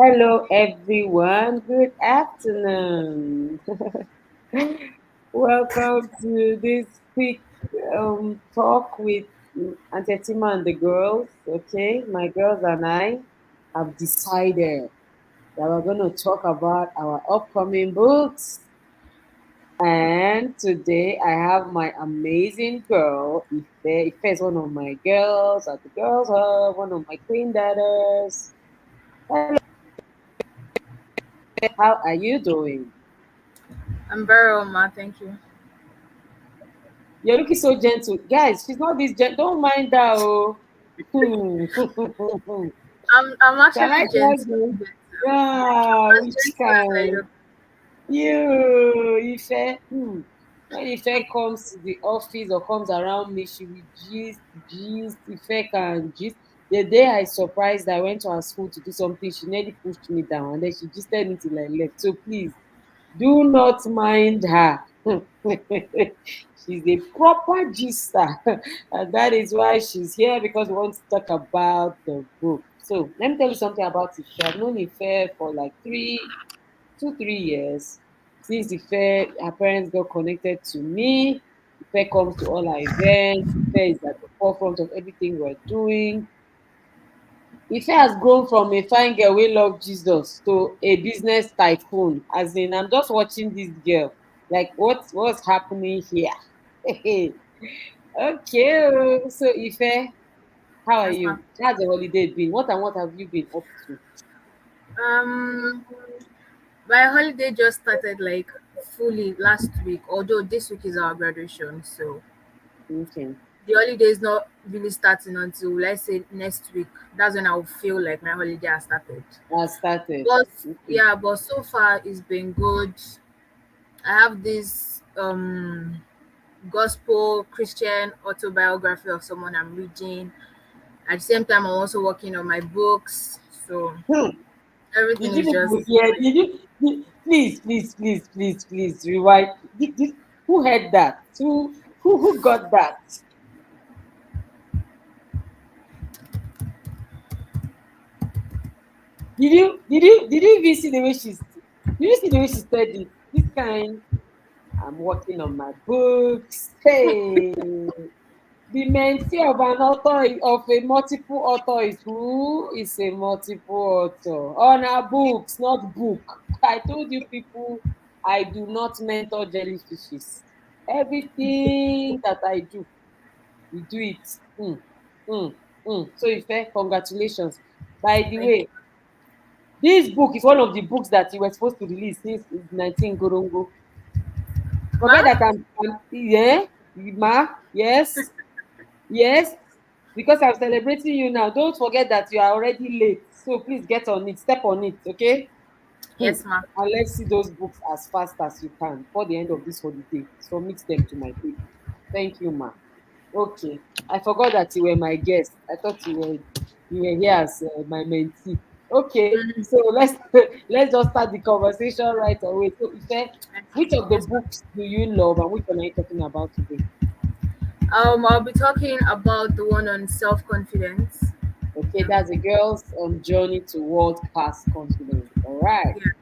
Hello, everyone. Good afternoon. Welcome to this quick talk with Aunty Etima and the girls. Okay, my girls and I have decided that we're going to talk about our upcoming books. And today I have my amazing girl, Ife. Ife is one of my girls at the Girls Hub, one of my queen daughters. How are you doing? I'm very well, ma. Thank you. You're looking so gentle. Guys, she's not this gentle. Don't mind her. Oh. Hmm. I'm Shall I actually tell gentle. you? gentle. Yeah, As which gentle as I kind? look. You, Ife. When Ife comes to the office or comes around me, she will gist. Ife can gist. The day I surprised, I went to her school to do something. She nearly pushed me down, and then she gisted me till I left. So please, do not mind her. She's a proper gister. And that is why she's here because we want to talk about the book. So let me tell you something about Ife. I've known Ife for like 3 years. Since Ife, her parents got connected to me. Ife comes to all our events. Ife is at the forefront of everything we're doing. Ife has grown from a fine girl wey love Jesus to a business tycoon. As in, I'm just watching this girl. Like, what's happening here? Okay. So Ife, how are Yes, ma. you? How's the holiday been? What have you been up to? Um, my holiday just started like fully last week. Although this week is our graduation, so Okay. the holiday is not really starting until let's say next week. That's when I'll feel like my holiday has started. I started. But Okay. yeah, but so far it's been good. I have this gospel Christian autobiography of someone I'm reading. At the same time, I'm also working on my books. So Hmm. everything Did you is people just hear? going. Please rewind. Who heard that? Who got that? Did you even see the way did you see the way she said it? This kind, I'm working on my books. Hey, the mentee of an author of a multiple author is who is a multiple author on her books, not book. I told you people, I do not mentor jellyfishes. Everything that I do, we do it. Mm, So, Ife, congratulations. By the Thank way, this book is one of the books that you were supposed to release since 19 Gorongo. you. Forget Ma? that yeah, ma, yes, yes, because I'm celebrating you now. Don't forget that you are already late. So please get on it, step on it, okay? Yes, ma. And let's see those books as fast as you can before the end of this holiday. Submit them to my page. Thank you, ma. Okay. I forgot that you were my guest. I thought you were here as my mentee. Okay, Mm, so let's let's just start the conversation right away. So, Ife, which of the yes, ma. books do you love, and which one are you talking about today? I'll be talking about the one on self confidence. Okay, Yeah, that's a girl's journey to world class confidence. All right. yeah.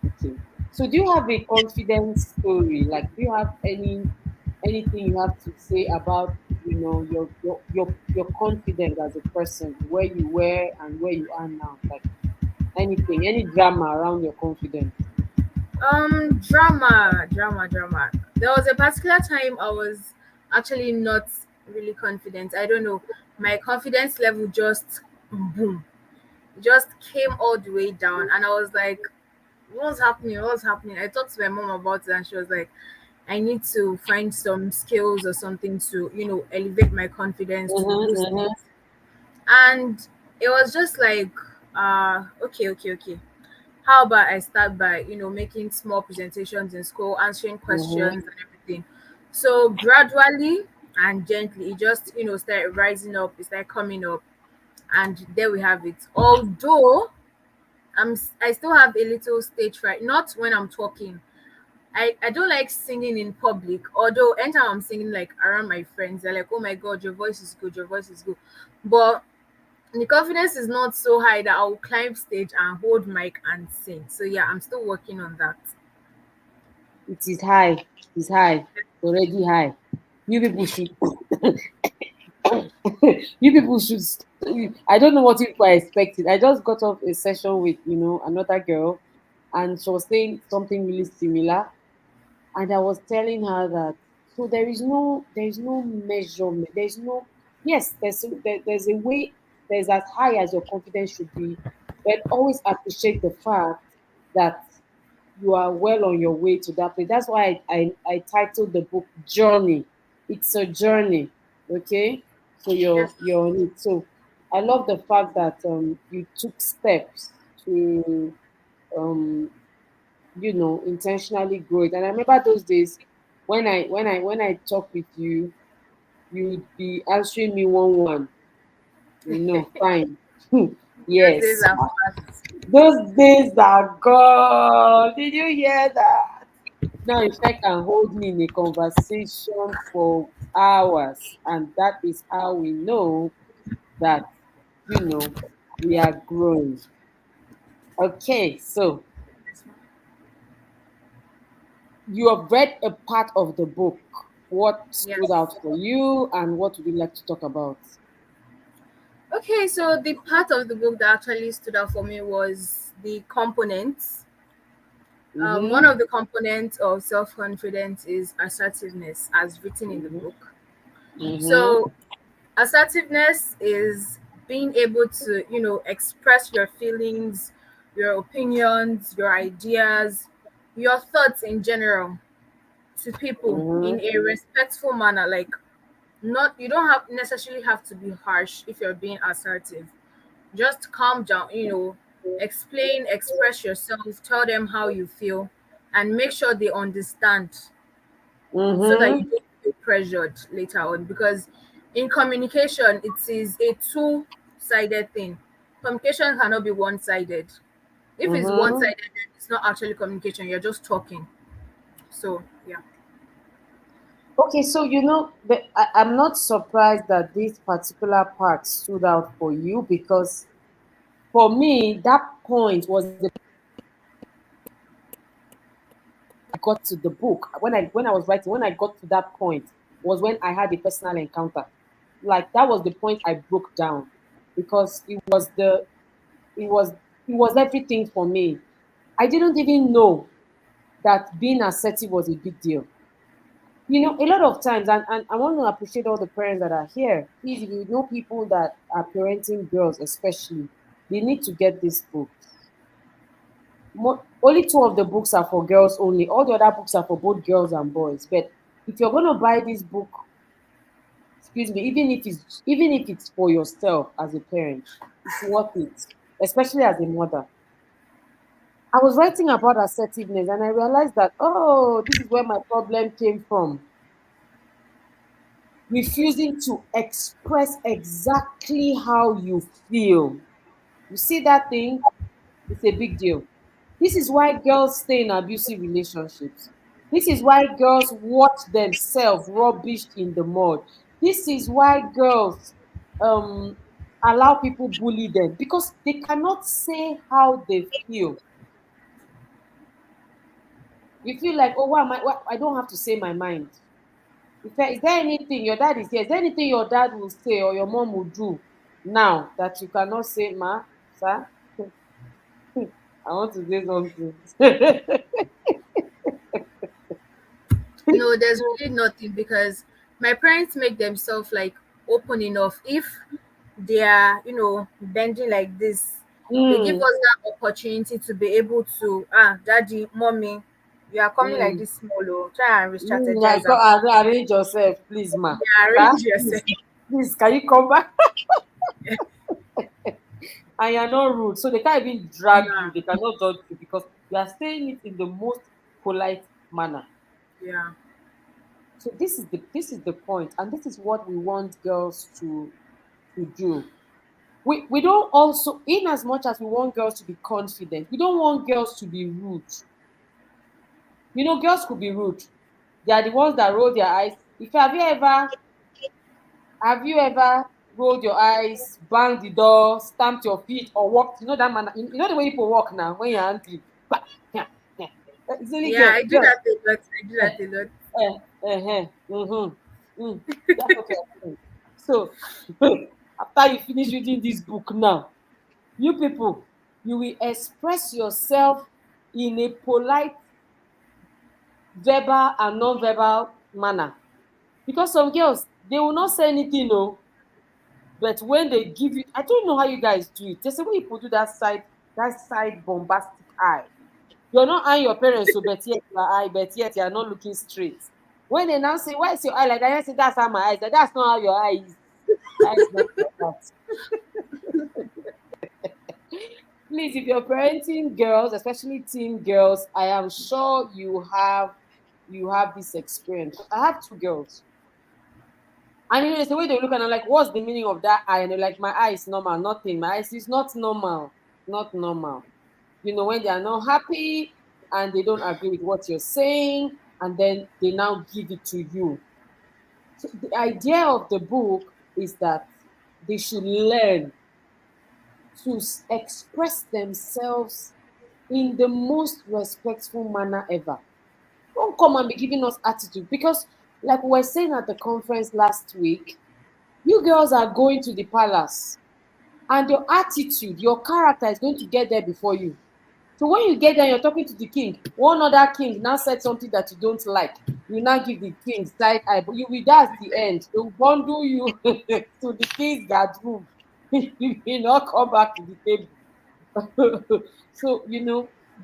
Okay. So, do you have a confidence story? Like, do you have anything you have to say about your confidence as a person, where you were and where you are now? Like anything, any drama around your confidence? Drama. There was a particular time I was actually not really confident. I don't know. My confidence level just boom, just came all the way down, and I was like, what's happening? What's happening? I talked to my mom about it, and she was like, I need to find some skills or something to, elevate my confidence, to boost it. Mm-hmm, And it was just like, okay. How about I start by, making small presentations in school, answering mm-hmm, questions and everything. So gradually and gently, it just, started rising up, it started coming up, and there we have it. Although I still have a little stage fright, not when I'm talking. I don't like singing in public. Although anytime I'm singing like around my friends, they're like, "Oh my god, your voice is good, your voice is good." But The confidence is not so high that I'll climb stage and hold mic and sing. So yeah, I'm still working on that. It is high. It's high. Already high. You people should. You people should. I don't know what you people are expecting. I just got off a session with another girl, and she was saying something really similar. And I was telling her that so there is no measurement. There's no yes. There's a way. There's as high as your confidence should be, but always appreciate the fact that you are well on your way to that place. That's why I titled the book Journey. It's a journey. Okay. So you're Yes. you're on it. So I love the fact that you took steps to um intentionally grow it. And I remember those days when I talk with you, you'd be answering me one. Fine. Those days Yes. are past. Those days are gone. Did you hear that? Now, if I can hold me in a conversation for hours, and that is how we know that, you know, we are growing. Okay, so you have read a part of the book. What stood Yes. out for you, and what would you like to talk about? Okay, so the part of the book that actually stood out for me was the components. One Mm-hmm. of the components of self confidence is assertiveness, as written in the Mm-hmm. book. Mm-hmm. So, assertiveness is being able to, express your feelings, your opinions, your ideas, your thoughts in general to people in Mm-hmm. a respectful manner. Like, not you don't have necessarily have to be harsh if you're being assertive. Just calm down, explain, express yourself, tell them how you feel, and make sure they understand so that you Mm-hmm. don't feel pressured later on. Because in communication, it is a two-sided thing. Communication cannot be one-sided. If it's Mm-hmm. one-sided, then it's not actually communication, you're just talking. So yeah. Okay, so I'm not surprised that this particular part stood out for you because for me that point was the got to the book when I was writing when I got to that point was when I had a personal encounter. Like that was the point I broke down because it was everything for me. I didn't even know that being assertive was a big deal. A lot of times, and I want to appreciate all the parents that are here. Please, if you know people that are parenting girls, especially, they need to get this book. Only two of the books are for girls only. All the other books are for both girls and boys. But if you're going to buy this book, excuse me, even if it's for yourself as a parent, it's worth it, especially as a mother. I was writing about assertiveness and I realized that, oh, this is where my problem came from. Refusing to express exactly how you feel. You see that thing? It's a big deal. This is why girls stay in abusive relationships. This is why girls watch themselves rubbished in the mud. This is why girls um, allow people bully them because they cannot say how they feel. You feel like, oh, I don't have to say my mind. Is there anything your dad is here? Is there anything your dad will say or your mom will do now that you cannot say, ma, sir? I want to say something. No, there's really nothing because my parents make themselves like open enough. If they are, bending like this, they give Mm, us that opportunity to be able to, daddy, mommy, you are coming like mm, this small, oh, try and I re-strategize and arrange yourself, please, ma. Sir, arrange yourself. please, can you come back? And you're not rude. So they can't even drag you. Yeah, They cannot judge you because you are saying it in the most polite manner. yeah. So this is the point, and this is what we want girls to do. We don't also, in as much as we want girls to be confident, we don't want girls to be rude. Girls could be rude. They are the ones that roll their eyes. If have you ever rolled your eyes, banged the door, stamped your feet, or walked. You know that man. You know the way people walk now when you're angry. Bah, yeah, yeah. It's only Yeah, girls. I do Girls. that a lot. I do that a lot. Mm. That's what you're saying. So after you finish reading this book now, you people, you will express yourself in a polite, verbal and non-verbal manner. Because some girls, they will not say anything, no. But when they give you, I don't know how you guys do it. There's a way people do that side bombastic eye. You're not eyeing your parents, so but yet you are eye, but yet you are not looking straight. When they now say, "Why is your eye like that?" I say, "That's how my eyes." Like, that's not how your eye is. Eye is not like that. Please, if you're parenting girls, especially teen girls, I am sure you have this experience. I have two girls. And it's the way they look and I'm like, what's the meaning of that eye? And they're like, my eye is normal, nothing. My eyes is not normal. Not normal. When they are not happy and they don't agree with what you're saying, and then they now give it to you. So the idea of the book is that they should learn to express themselves in the most respectful manner ever. Don't come and be giving us attitude because, like we were saying at the conference last week, you girls are going to the palace and your attitude, your character is going to get there before you. So when you get there, you're talking to the king. One other king now said something that you don't like. You now give the king side eye, but you will that's the end. They'll bundle you to the king's bedroom. You will not come back to the table. So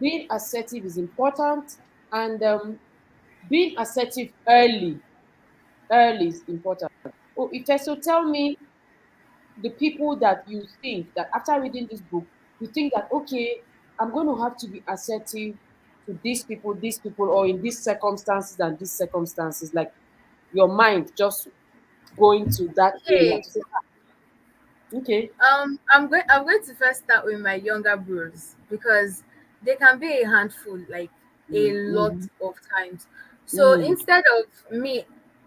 being assertive is important, and being assertive early is important. Oh, if so, tell me the people that you think that after reading this book, you think that okay, I'm going to have to be assertive to these people, or in these circumstances and these circumstances, like your mind just going to that area Okay. to say, okay, I'm going to first start with my younger bros because they can be a handful, like a lot mm-hmm, of times. So mm, instead of me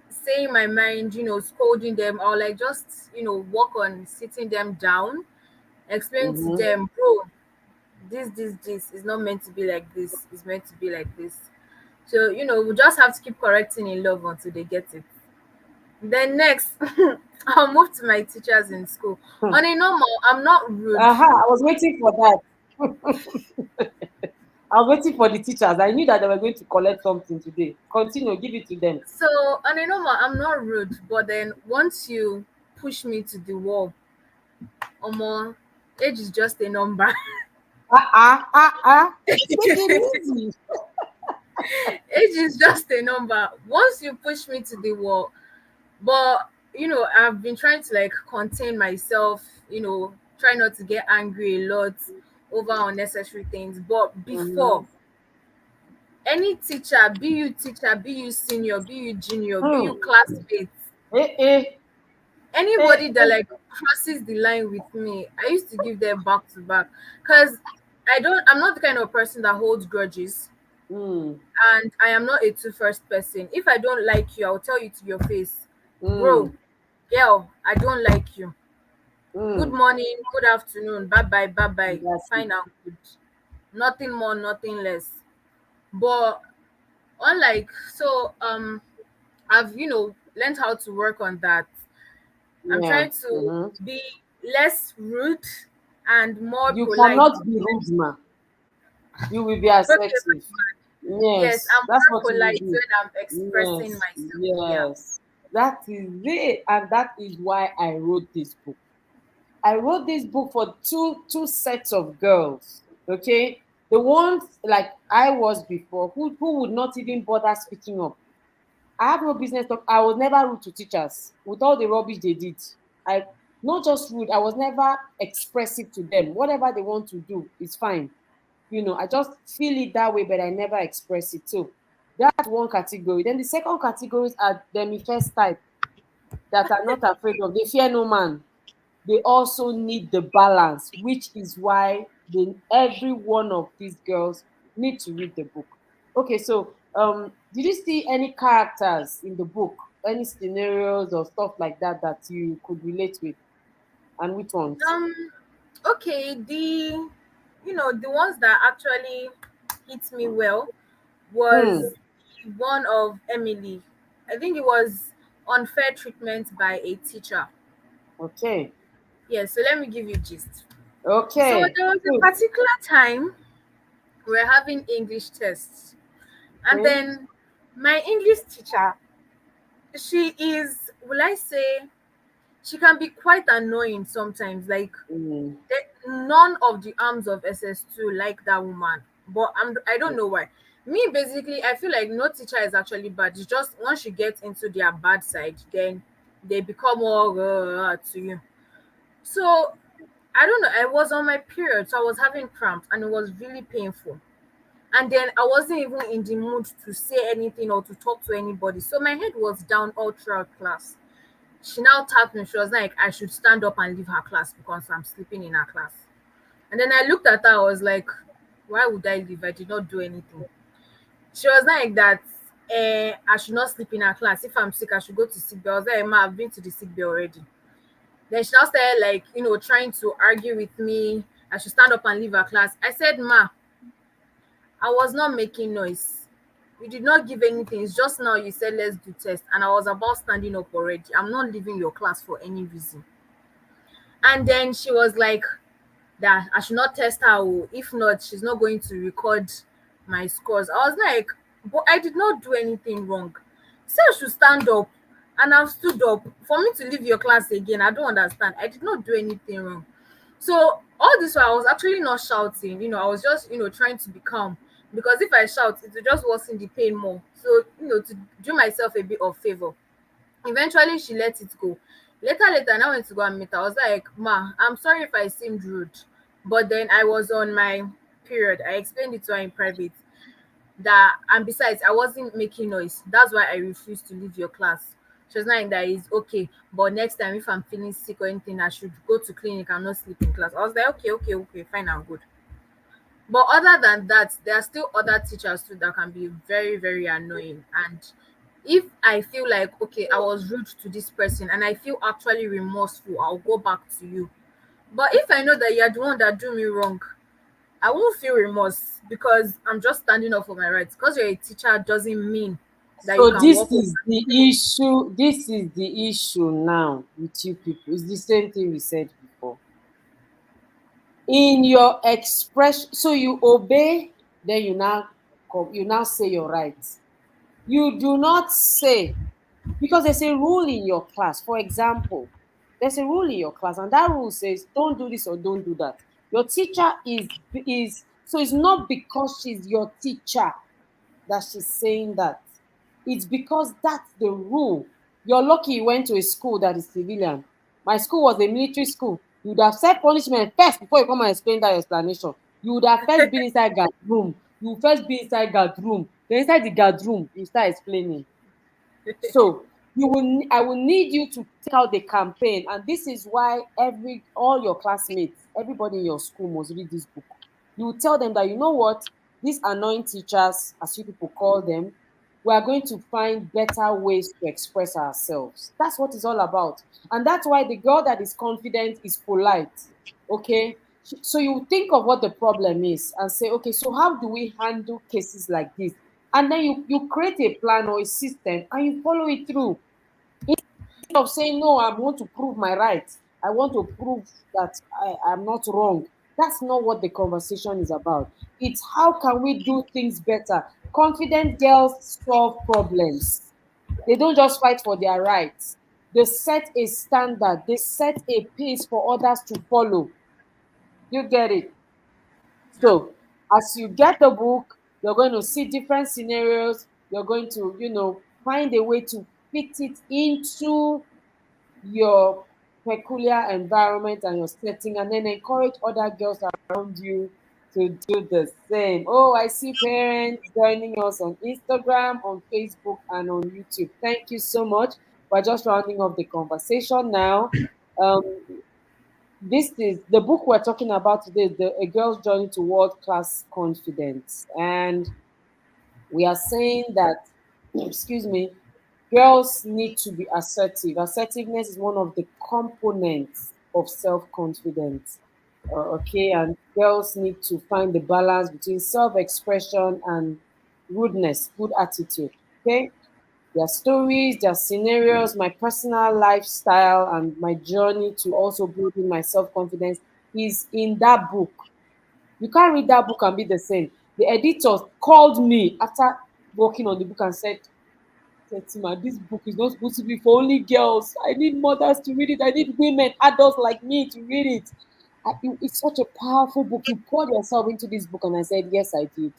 saying my mind, scolding them, or like just work on sitting them down, explain to mm-hmm. them, bro, this is not meant to be like this. It's meant to be like this. So we just have to keep correcting in love until they get it. Then next, I'll move to my teachers in school. On a normal, I'm not rude. Aha, I was waiting for that. I was waiting for the teachers. I knew that they were going to collect something today. Continue, give it to them. So on a normal, I'm not rude. But then once you push me to the wall, Omo, age is just a number. Take it easy. Age is just a number. Once you push me to the wall, but I've been trying to like contain myself. Try not to get angry a lot over unnecessary things. But Mm-hmm. before, any teacher, be you senior, be you junior, be you Hmm. classmates, Eh, eh, anybody that eh. like crosses the line with me, I used to give them back to back. Because I'm not the kind of person that holds grudges, Mm, and I am not a two-first person. If I don't like you, I'll tell you to your face, bro, mm, girl, I don't like you. Good mm. morning, good afternoon, bye bye, bye bye, That's it. fine and good. Nothing more, nothing less. But unlike so I've learned how to work on that. I'm Yeah. trying to Mm-hmm. be less rude and more You polite. cannot be rude, ma. You will be Okay, assertive. yes, Yes, I'm that's more what you will polite do. when I'm expressing Yes, myself. Yeah. yes. That is it. And that is why I wrote this book. I wrote this book for two sets of girls. Okay. The ones like I was before, who would not even bother speaking up. I have no business talk. I was never rude to teachers with all the rubbish they did. I not just rude, I was never expressive to them. Whatever they want to do is fine. I just feel it that way, but I never express it. So that's one category. Then the second categories are the first type that are not afraid of. They fear no man. They also need the balance, which is why every one of these girls need to read the book. Okay, so did you see any characters in the book, any scenarios or stuff like that that you could relate with? and which ones? Um, okay, the ones that actually hit me well Hmm. was the one of Emily. I think it was unfair treatment by a teacher. Okay. Yeah, so let me give you gist. So Okay. there was a Good. particular time we we're having English tests, and Okay. then my English teacher, she is, will I say, she can be quite annoying sometimes. Like, Mm. none of the arms of SS2 like that woman, but I don't know why. Me, basically, I feel like no teacher is actually bad. It's just once you get into their bad side, then they become all to you. So I don't know. I was on my period, so I was having cramps, and it was really painful. And then I wasn't even in the mood to say anything or to talk to anybody. So my head was down all throughout class. She now tapped me. She was like, I should stand up and leave her class because I'm sleeping in her class. And then I looked at her, I was like, why would I leave? I did not do anything. She was like that, I should not sleep in her class. If I'm sick, I should go to sick bay. I was like, Ma, I've been to the sick bay already. Then she now started like, trying to argue with me. I should stand up and leave her class. I said, Ma, I was not making noise. You did not give anything. It's just now you said let's do test. And I was about standing up already. I'm not leaving your class for any reason. And then she was like, that I should not test her. Oh. If not, she's not going to record my scores. I was like, but I did not do anything wrong. So I should stand up, and I've stood up. For me to leave your class again, I don't understand. I did not do anything wrong. So all this while I was actually not shouting, I was just, trying to be calm. Because if I shout, it will just worsen the pain more. So, to do myself a bit of favor. Eventually, she let it go. Later, and I went to go and meet her. I was like, Ma, I'm sorry if I seemed rude. But then I was on my period. I explained it to her in private. And besides, I wasn't making noise. That's why I refused to leave your class. She was like, that is okay. But next time, if I'm feeling sick or anything, I should go to clinic and not sleep in class. I was like, okay, fine, I'm good. But other than that, there are still other teachers too that can be very, very annoying. And if I feel like, okay, I was rude to this person and I feel actually remorseful, I'll go back to you. But if I know that you're the one that do me wrong, I won't feel remorse because I'm just standing up for my rights. Because you're a teacher doesn't mean that you So can this walk over. is the issue. This is the issue now with you people. It's the same thing we said before. In your expression, so you obey, then you now say your rights. You do not say, because there's a rule in your class. For example, there's a rule in your class, and that rule says don't do this or don't do that. Your teacher is so it's not because she's your teacher that she's saying that. It's because that's the rule. You're lucky you went to a school that is civilian. My school was a military school. You would have set punishment first before you come and explain that explanation. You would have first been inside guard room. You would first be inside guard room. Then inside the guard room, you start explaining. So I will need you to take out the campaign, and this is why all your classmates, everybody in your school must read this book. You will tell them that you know what, these annoying teachers, as you people call them, we are going to find better ways to express ourselves. That's what it's all about, and that's why the girl that is confident is polite. Okay, so you think of what the problem is and say, okay, so how do we handle cases like this? And then you create a plan or a system and you follow it through. Instead of saying, no, I want to prove my rights, I want to prove that I'm not wrong. That's not what the conversation is about. It's how can we do things better. Confident girls solve problems. They don't just fight for their rights. They set a standard, they set a pace for others to follow. You get it? Yeah. So as you get the book, you're going to see different scenarios. You're going to, find a way to fit it into your peculiar environment and your setting, and then encourage other girls around you to do the same. Oh, I see parents joining us on Instagram, on Facebook, and on YouTube. Thank you so much. We're just rounding off the conversation now. Um, this is the book we're talking about today, A Girl's Journey to World Class Confidence. And we are saying that, excuse me, girls need to be assertive. Assertiveness is one of the components. of self-confidence. Okay, and girls need to find the balance between self-expression and rudeness, good attitude. Okay, their stories, their scenarios, my personal lifestyle, and my journey to also building my self-confidence is in that book. You can't read that book and be the same. The editor called me after working on the book and said, Tetima, this book is not supposed to be for only girls. I need mothers to read it. I need women, adults like me to read it. It's such a powerful book. You poured yourself into this book, and I said, yes, I did.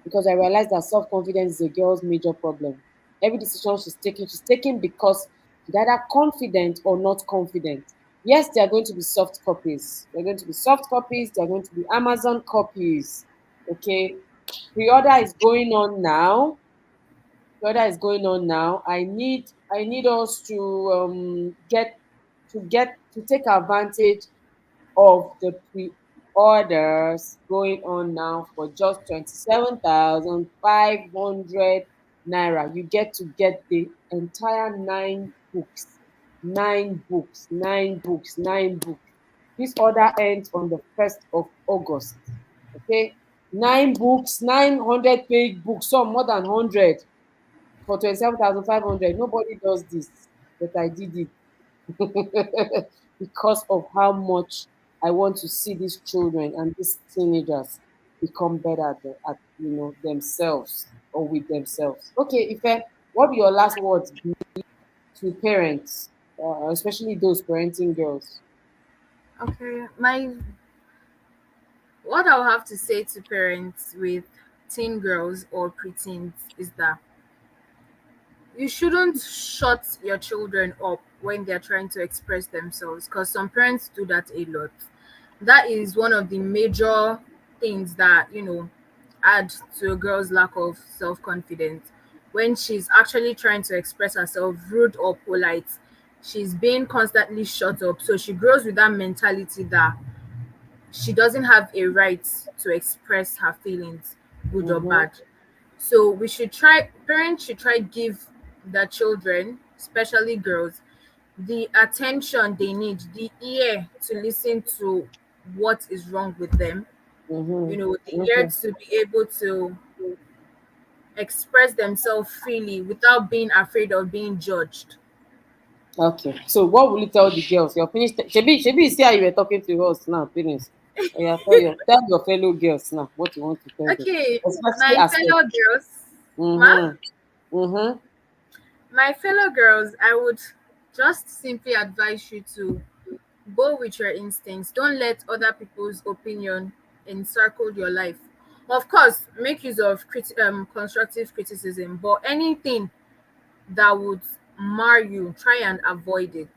Because I realized that self confidence is a girl's major problem. Every decision she's taking because she's either confident or not confident. Yes, there are going to be soft copies. There are going to be soft copies. There are going to be Amazon copies. Okay. Pre-order is going on now. Pre-order is going on now. I need us to get to take advantage of the pre-orders going on now for just 27,500 naira. You get to get the entire nine books. Nine books, nine books, nine books. This order ends on the 1st of August. Okay? Nine books, 900-page books, some more than 100 for 27,500. Nobody does this, but I did it. Because of how much I want to see these children and these teenagers become better at themselves or with themselves. Okay, Ife, what will your last words be to parents, especially those parenting girls? Okay, my what I'll have to say to parents with teen girls or preteens is that you shouldn't shut your children up when they're trying to express themselves, because some parents do that a lot. That is one of the major things that add to a girl's lack of self-confidence. When she's actually trying to express herself, rude or polite, she's being constantly shut up, so she grows with that mentality that she doesn't have a right to express her feelings, good or Mm-hmm, bad. So we should try parents should try give their children, especially girls, the attention they need, the ear to listen to what is wrong with them, the mm-hmm. ear Okay. to be able to express themselves freely without being afraid of being judged. Okay. So what will you tell the girls? You're finished. Shebi, you see how you were talking to us now, parents. Oh, yeah, tell your fellow girls now what you want to tell them. Okay, Especially my as fellow girls, ma, mm-hmm. Mm-hmm. my fellow girls, I would just simply advise you to go with your instincts. Don't let other people's opinion encircle your life. Of course, make use of constructive criticism, but anything that would mar you, try and avoid it.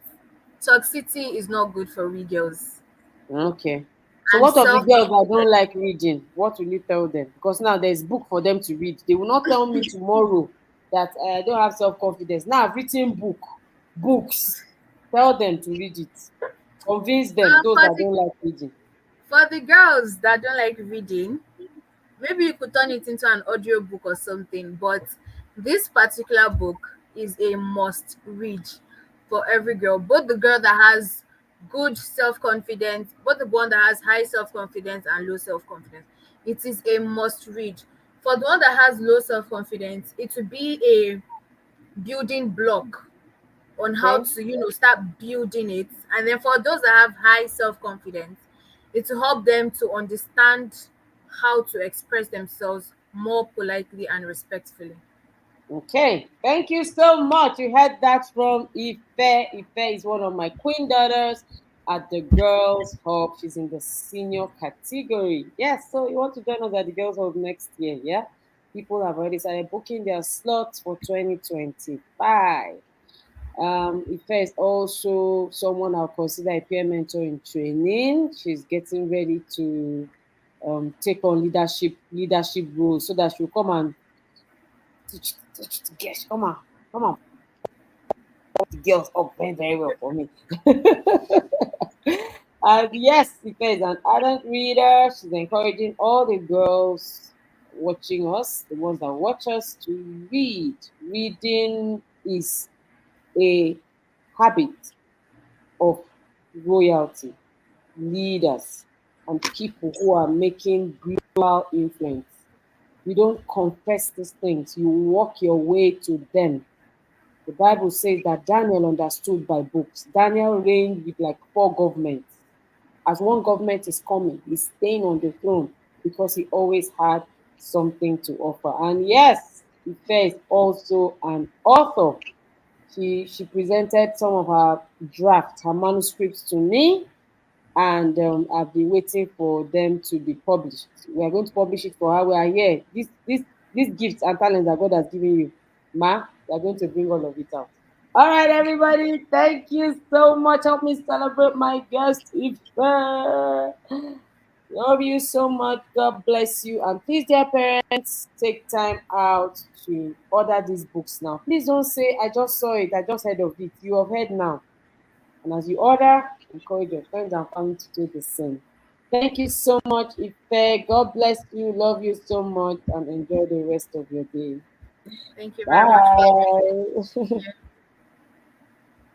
Toxicity is not good for we girls. Okay. So And what of the self girls that don't like reading? What will you tell them? Because now there's book for them to read. They will not tell me tomorrow that I don't have self-confidence. Now I've written books. Tell them to read it. Convince them, those for that the don't like reading. girls that don't like reading, maybe you could turn it into an audio book or something, but this particular book is a must read for every girl, both the girl that has good self-confidence, both the one that has high self-confidence and low self-confidence. It is a must read. For the one that has low self-confidence, it will be a building block on how Okay? to start building it. And then for those that have high self-confidence, it will help them to understand how to express themselves more politely and respectfully. Okay, thank you so much. You heard that from Ife. Ife is one of my queen daughters at the Girls Hub. She's in the senior category. Yes, so you want to join us at the Girls Hub next year, yeah? People have already started booking their slots for 2025. Ife is also someone I'll consider a peer mentor in training. She's getting ready to take on leadership roles so that she'll come and teach the girls. Come on, the girls up very, very well for me. And yes, Ife is an ardent reader. She's encouraging all the girls watching us, the ones that watch us, to read. Reading is a habit of royalty, leaders, and people who are making global influence. You don't confess these things, you walk your way to them. The Bible says that Daniel understood by books. Daniel reigned with like four governments. As one government is coming, he's staying on the throne because he always had something to offer. And yes, Ife is also an author. She presented some of her drafts, her manuscripts to me, and I've been waiting for them to be published. We are going to publish it for her. We are here. These gifts and talents that God has given you, Ma, we are going to bring all of it out. All right, everybody. Thank you so much. Help me celebrate my guest, Ife. Love you so much. God bless you. And please, dear parents, take time out to order these books now. Please don't say, I just saw it, I just heard of it. You have heard now. And as you order, encourage your friends and family to do the same. Thank you so much, Ife. God bless you. Love you so much and enjoy the rest of your day. Thank you very much for having me. Bye. Yeah.